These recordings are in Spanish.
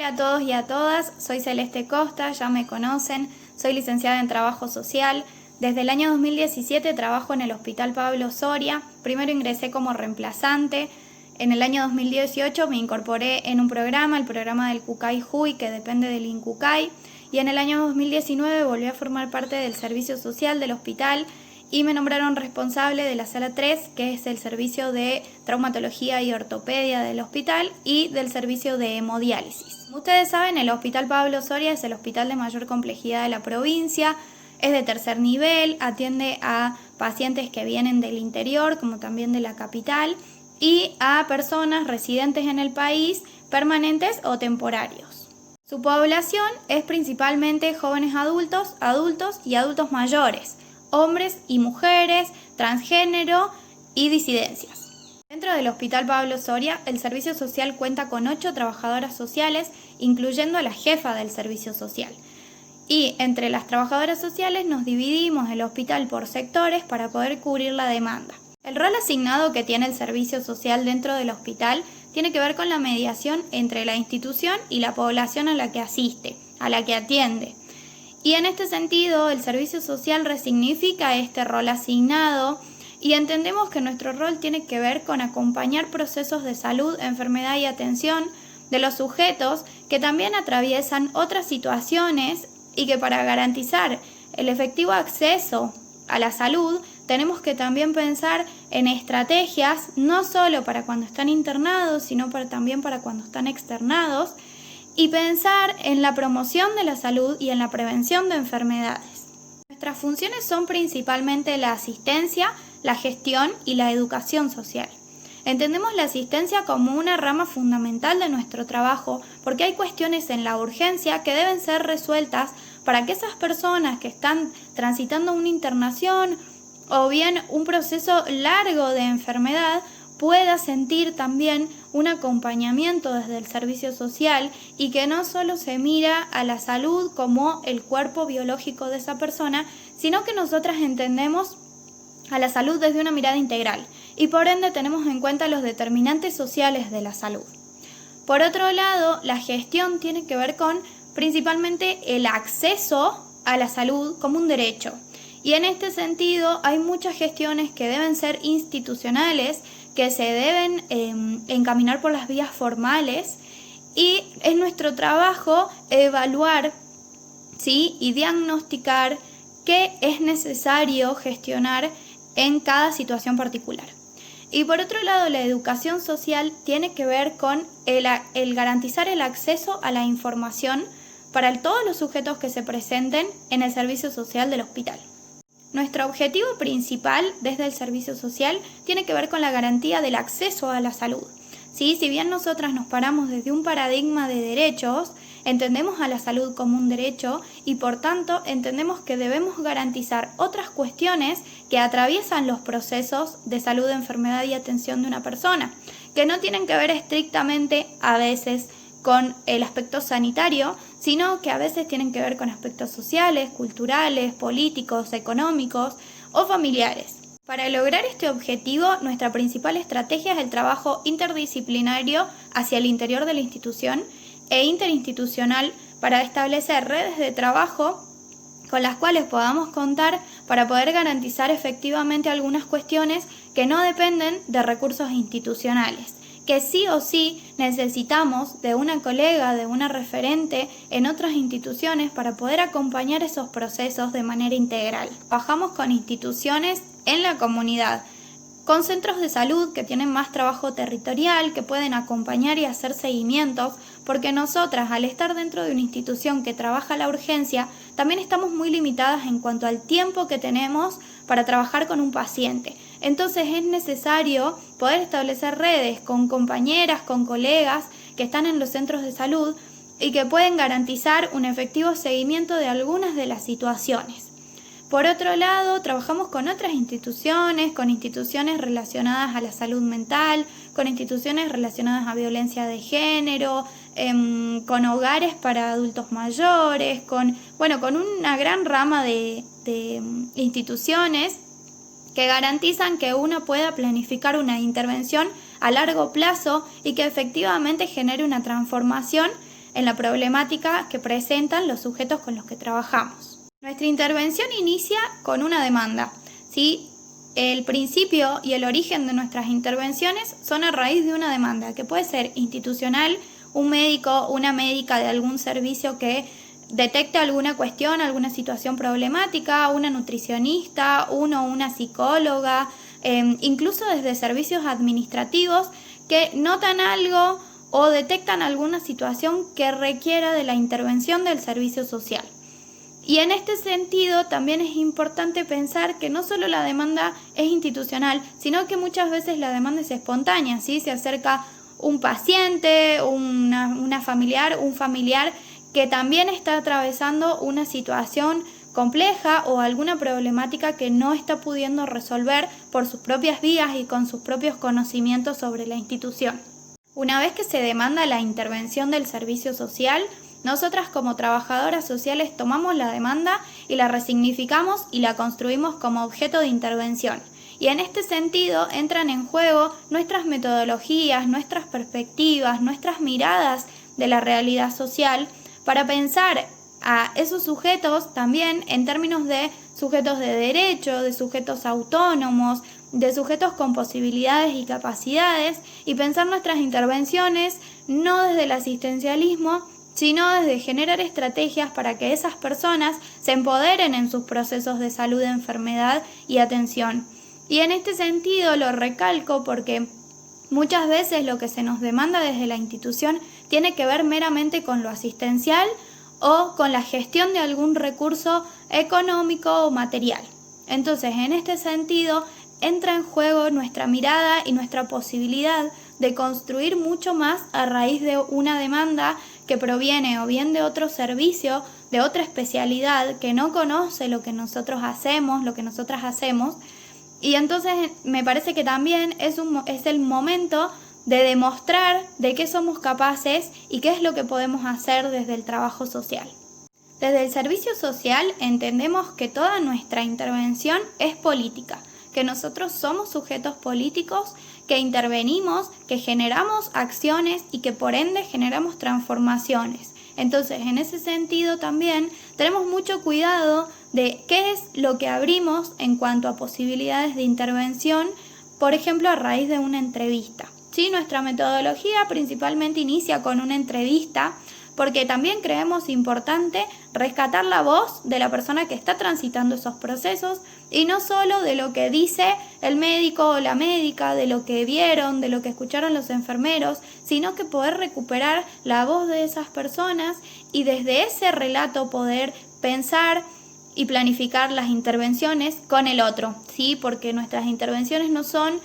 Hola a todos y a todas, soy Celeste Costa, ya me conocen, soy licenciada en Trabajo Social. Desde el año 2017 trabajo en el Hospital Pablo Soria. Primero ingresé como reemplazante. En el año 2018 me incorporé en un programa, el programa del Cucay-Huy, que depende del INCUCAY. Y en el año 2019 volví a formar parte del servicio social del hospital y me nombraron responsable de la sala 3, que es el servicio de traumatología y ortopedia del hospital, y del servicio de hemodiálisis. Como ustedes saben, el Hospital Pablo Soria es el hospital de mayor complejidad de la provincia, es de tercer nivel, atiende a pacientes que vienen del interior, como también de la capital, y a personas residentes en el país, permanentes o temporarios. Su población es principalmente jóvenes adultos y adultos mayores, hombres y mujeres, transgénero y disidencias. Dentro del Hospital Pablo Soria, el servicio social cuenta con 8 trabajadoras sociales, incluyendo a la jefa del servicio social. Y entre las trabajadoras sociales nos dividimos el hospital por sectores para poder cubrir la demanda. El rol asignado que tiene el servicio social dentro del hospital tiene que ver con la mediación entre la institución y la población a la que asiste, a la que atiende. Y en este sentido, el servicio social resignifica este rol asignado y entendemos que nuestro rol tiene que ver con acompañar procesos de salud, enfermedad y atención de los sujetos que también atraviesan otras situaciones y que para garantizar el efectivo acceso a la salud tenemos que también pensar en estrategias no solo para cuando están internados, sino también para cuando están externados, y pensar en la promoción de la salud y en la prevención de enfermedades. Nuestras funciones son principalmente la asistencia, la gestión y la educación social. Entendemos la asistencia como una rama fundamental de nuestro trabajo porque hay cuestiones en la urgencia que deben ser resueltas para que esas personas que están transitando una internación o bien un proceso largo de enfermedad pueda sentir también un acompañamiento desde el servicio social y que no solo se mira a la salud como el cuerpo biológico de esa persona, sino que nosotras entendemos a la salud desde una mirada integral y por ende tenemos en cuenta los determinantes sociales de la salud. Por otro lado, la gestión tiene que ver con principalmente el acceso a la salud como un derecho. Y en este sentido hay muchas gestiones que deben ser institucionales, que se deben encaminar por las vías formales y es nuestro trabajo evaluar, ¿sí?, y diagnosticar qué es necesario gestionar en cada situación particular. Y por otro lado, la educación social tiene que ver con el garantizar el acceso a la información para todos los sujetos que se presenten en el servicio social del hospital. Nuestro objetivo principal desde el servicio social tiene que ver con la garantía del acceso a la salud. ¿Sí? Si bien nosotras nos paramos desde un paradigma de derechos, entendemos a la salud como un derecho y por tanto entendemos que debemos garantizar otras cuestiones que atraviesan los procesos de salud, enfermedad y atención de una persona, que no tienen que ver estrictamente a veces con el aspecto sanitario, sino que a veces tienen que ver con aspectos sociales, culturales, políticos, económicos o familiares. Para lograr este objetivo, nuestra principal estrategia es el trabajo interdisciplinario hacia el interior de la institución e interinstitucional para establecer redes de trabajo con las cuales podamos contar para poder garantizar efectivamente algunas cuestiones que no dependen de recursos institucionales, que sí o sí necesitamos de una colega, de una referente en otras instituciones para poder acompañar esos procesos de manera integral. Trabajamos con instituciones en la comunidad, con centros de salud que tienen más trabajo territorial, que pueden acompañar y hacer seguimientos, porque nosotras, al estar dentro de una institución que trabaja la urgencia, también estamos muy limitadas en cuanto al tiempo que tenemos para trabajar con un paciente. Entonces es necesario poder establecer redes con compañeras, con colegas que están en los centros de salud y que pueden garantizar un efectivo seguimiento de algunas de las situaciones. Por otro lado, trabajamos con otras instituciones, con instituciones relacionadas a la salud mental, con instituciones relacionadas a violencia de género, con hogares para adultos mayores, con una gran rama de instituciones que garantizan que uno pueda planificar una intervención a largo plazo y que efectivamente genere una transformación en la problemática que presentan los sujetos con los que trabajamos. Nuestra intervención inicia con una demanda, ¿sí? El principio y el origen de nuestras intervenciones son a raíz de una demanda, que puede ser institucional, un médico, una médica de algún servicio que detecte alguna cuestión, alguna situación problemática, una nutricionista, una psicóloga, incluso desde servicios administrativos que notan algo o detectan alguna situación que requiera de la intervención del servicio social. Y en este sentido también es importante pensar que no solo la demanda es institucional, sino que muchas veces la demanda es espontánea, ¿sí? Se acerca un paciente, una familiar, un familiar que también está atravesando una situación compleja o alguna problemática que no está pudiendo resolver por sus propias vías y con sus propios conocimientos sobre la institución. Una vez que se demanda la intervención del servicio social, nosotras como trabajadoras sociales tomamos la demanda y la resignificamos y la construimos como objeto de intervención. Y en este sentido entran en juego nuestras metodologías, nuestras perspectivas, nuestras miradas de la realidad social para pensar a esos sujetos también en términos de sujetos de derecho, de sujetos autónomos, de sujetos con posibilidades y capacidades y pensar nuestras intervenciones no desde el asistencialismo, sino desde generar estrategias para que esas personas se empoderen en sus procesos de salud, enfermedad y atención. Y en este sentido lo recalco porque muchas veces lo que se nos demanda desde la institución tiene que ver meramente con lo asistencial o con la gestión de algún recurso económico o material. Entonces, en este sentido, entra en juego nuestra mirada y nuestra posibilidad de construir mucho más a raíz de una demanda que proviene o bien de otro servicio, de otra especialidad que no conoce lo que nosotros hacemos, lo que nosotras hacemos. Y entonces me parece que también es el momento de demostrar de qué somos capaces y qué es lo que podemos hacer desde el trabajo social. Desde el servicio social entendemos que toda nuestra intervención es política, que nosotros somos sujetos políticos, que intervenimos, que generamos acciones y que por ende generamos transformaciones. Entonces, en ese sentido también tenemos mucho cuidado de qué es lo que abrimos en cuanto a posibilidades de intervención, por ejemplo, a raíz de una entrevista. ¿Sí? Nuestra metodología principalmente inicia con una entrevista porque también creemos importante rescatar la voz de la persona que está transitando esos procesos y no solo de lo que dice el médico o la médica, de lo que vieron, de lo que escucharon los enfermeros, sino que poder recuperar la voz de esas personas y desde ese relato poder pensar y planificar las intervenciones con el otro, ¿sí? Porque nuestras intervenciones no son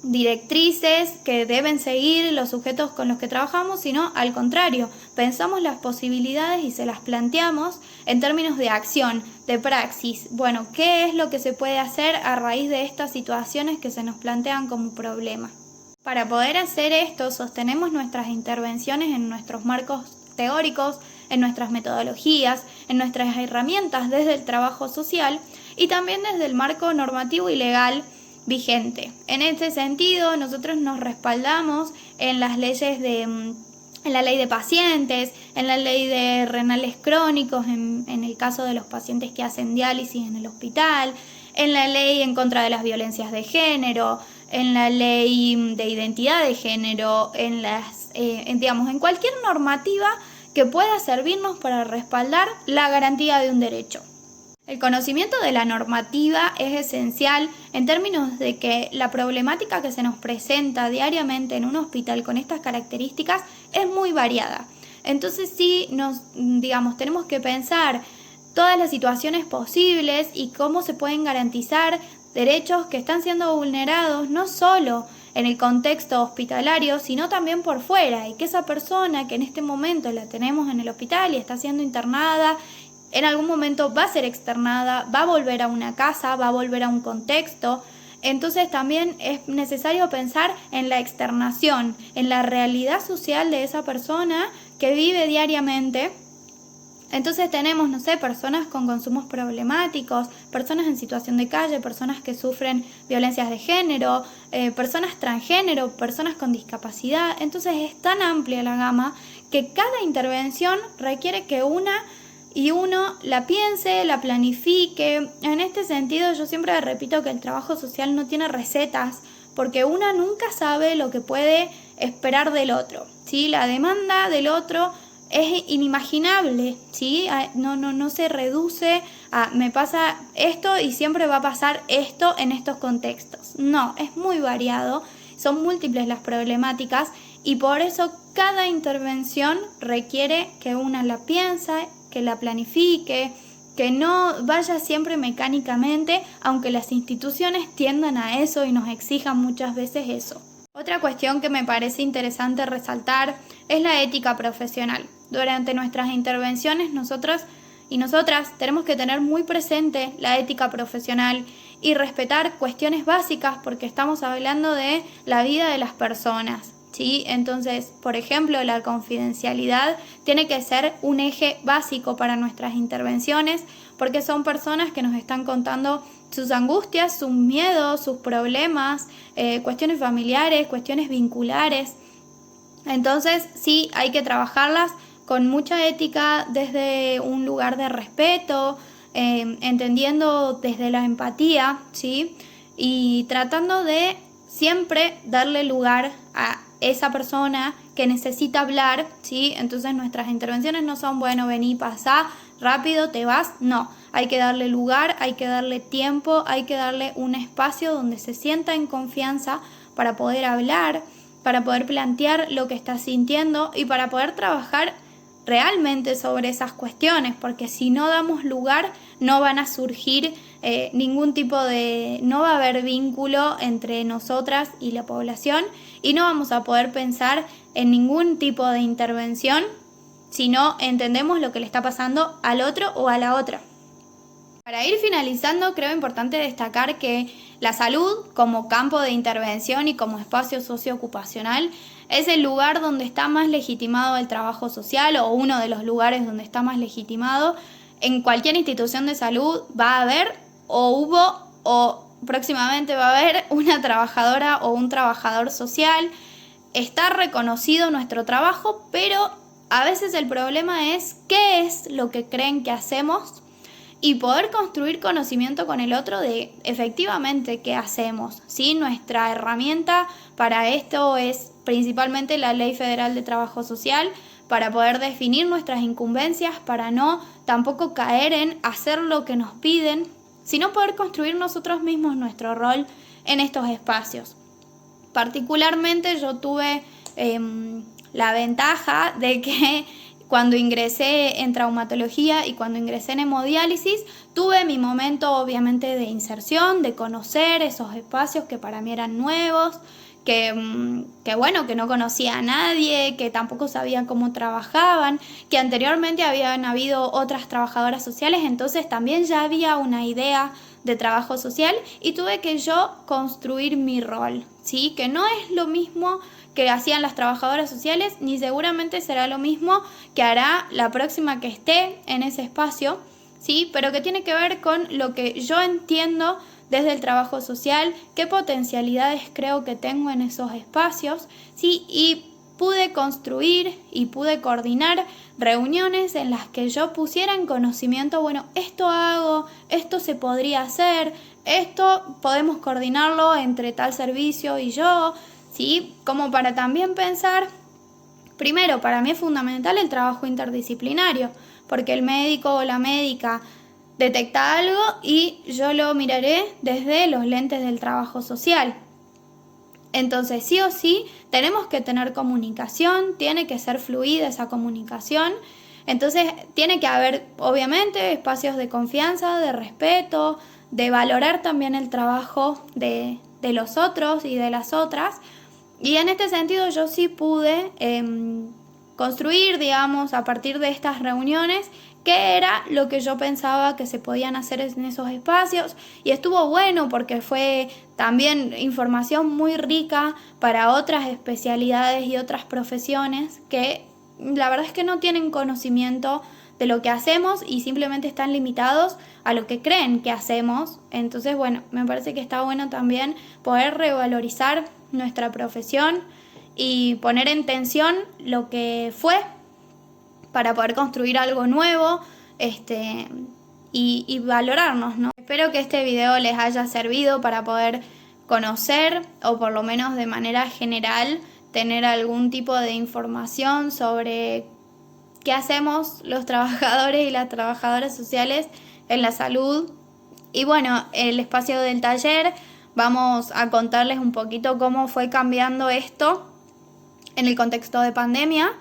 directrices que deben seguir los sujetos con los que trabajamos, sino al contrario, pensamos las posibilidades y se las planteamos en términos de acción, de praxis. Bueno, ¿qué es lo que se puede hacer a raíz de estas situaciones que se nos plantean como problema? Para poder hacer esto, sostenemos nuestras intervenciones en nuestros marcos teóricos, en nuestras metodologías, en nuestras herramientas desde el trabajo social y también desde el marco normativo y legal vigente. En este sentido, nosotros nos respaldamos en las leyes en la ley de pacientes, en la ley de renales crónicos, en el caso de los pacientes que hacen diálisis en el hospital, en la ley en contra de las violencias de género, en la ley de identidad de género, en cualquier normativa que pueda servirnos para respaldar la garantía de un derecho. El conocimiento de la normativa es esencial en términos de que la problemática que se nos presenta diariamente en un hospital con estas características es muy variada. Entonces sí, tenemos que pensar todas las situaciones posibles y cómo se pueden garantizar derechos que están siendo vulnerados no solo en el contexto hospitalario, sino también por fuera, y que esa persona que en este momento la tenemos en el hospital y está siendo internada, en algún momento va a ser externada, va a volver a una casa, va a volver a un contexto. Entonces también es necesario pensar en la externación, en la realidad social de esa persona que vive diariamente. Entonces tenemos, personas con consumos problemáticos, personas en situación de calle, personas que sufren violencias de género, personas transgénero, personas con discapacidad. Entonces es tan amplia la gama que cada intervención requiere que una y uno la piense, la planifique. En este sentido, yo siempre repito que el trabajo social no tiene recetas, porque una nunca sabe lo que puede esperar del otro, ¿sí? La demanda del otro es inimaginable, ¿sí? No se reduce a me pasa esto y siempre va a pasar esto en estos contextos. No, es muy variado, son múltiples las problemáticas y por eso cada intervención requiere que una la piense, que la planifique, que no vaya siempre mecánicamente, aunque las instituciones tiendan a eso y nos exijan muchas veces eso. Otra cuestión que me parece interesante resaltar es la ética profesional. Durante nuestras intervenciones nosotros y nosotras tenemos que tener muy presente la ética profesional y respetar cuestiones básicas porque estamos hablando de la vida de las personas, ¿sí? Entonces, por ejemplo, la confidencialidad tiene que ser un eje básico para nuestras intervenciones porque son personas que nos están contando sus angustias, sus miedos, sus problemas, cuestiones familiares, cuestiones vinculares. Entonces, sí, hay que trabajarlas con mucha ética desde un lugar de respeto, entendiendo desde la empatía, ¿sí? Y tratando de siempre darle lugar a esa persona que necesita hablar, ¿sí? Entonces nuestras intervenciones no son, bueno, vení, pasá, rápido, te vas, no. Hay que darle lugar, hay que darle tiempo, hay que darle un espacio donde se sienta en confianza para poder hablar, para poder plantear lo que está sintiendo y para poder trabajar realmente sobre esas cuestiones, porque si no damos lugar no van a surgir ningún tipo de, no va a haber vínculo entre nosotras y la población y no vamos a poder pensar en ningún tipo de intervención si no entendemos lo que le está pasando al otro o a la otra. Para ir finalizando, creo importante destacar que la salud como campo de intervención y como espacio socioocupacional es el lugar donde está más legitimado el trabajo social o uno de los lugares donde está más legitimado. En cualquier institución de salud va a haber o hubo o próximamente va a haber una trabajadora o un trabajador social. Está reconocido nuestro trabajo, pero a veces el problema es qué es lo que creen que hacemos y poder construir conocimiento con el otro de efectivamente qué hacemos, ¿sí? Nuestra herramienta para esto es principalmente la Ley Federal de Trabajo Social, para poder definir nuestras incumbencias, para no tampoco caer en hacer lo que nos piden, sino poder construir nosotros mismos nuestro rol en estos espacios. Particularmente yo tuve la ventaja de que cuando ingresé en traumatología y cuando ingresé en hemodiálisis, tuve mi momento obviamente de inserción, de conocer esos espacios que para mí eran nuevos, que no conocía a nadie, que tampoco sabía cómo trabajaban, que anteriormente habían habido otras trabajadoras sociales, entonces también ya había una idea de trabajo social y tuve que yo construir mi rol, ¿sí? Que no es lo mismo que hacían las trabajadoras sociales, ni seguramente será lo mismo que hará la próxima que esté en ese espacio, ¿sí? Pero que tiene que ver con lo que yo entiendo desde el trabajo social, qué potencialidades creo que tengo en esos espacios, ¿sí? Y pude construir y pude coordinar reuniones en las que yo pusiera en conocimiento, bueno, esto hago, esto se podría hacer, esto podemos coordinarlo entre tal servicio y yo, ¿sí? Como para también pensar, primero, para mí es fundamental el trabajo interdisciplinario, porque el médico o la médica detecta algo y yo lo miraré desde los lentes del trabajo social. Entonces, sí o sí, tenemos que tener comunicación, tiene que ser fluida esa comunicación. Entonces, tiene que haber, obviamente, espacios de confianza, de respeto, de valorar también el trabajo de los otros y de las otras. Y en este sentido, yo sí pude construir, digamos, a partir de estas reuniones, qué era lo que yo pensaba que se podían hacer en esos espacios y estuvo bueno porque fue también información muy rica para otras especialidades y otras profesiones que la verdad es que no tienen conocimiento de lo que hacemos y simplemente están limitados a lo que creen que hacemos. Entonces, bueno, me parece que está bueno también poder revalorizar nuestra profesión y poner en tensión lo que fue para poder construir algo nuevo y valorarnos, ¿no? Espero que este video les haya servido para poder conocer, o por lo menos de manera general, tener algún tipo de información sobre qué hacemos los trabajadores y las trabajadoras sociales en la salud. Y bueno, el espacio del taller vamos a contarles un poquito cómo fue cambiando esto en el contexto de pandemia,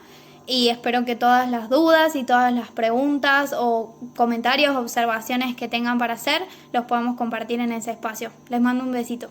y espero que todas las dudas y todas las preguntas o comentarios, observaciones que tengan para hacer, los podamos compartir en ese espacio. Les mando un besito.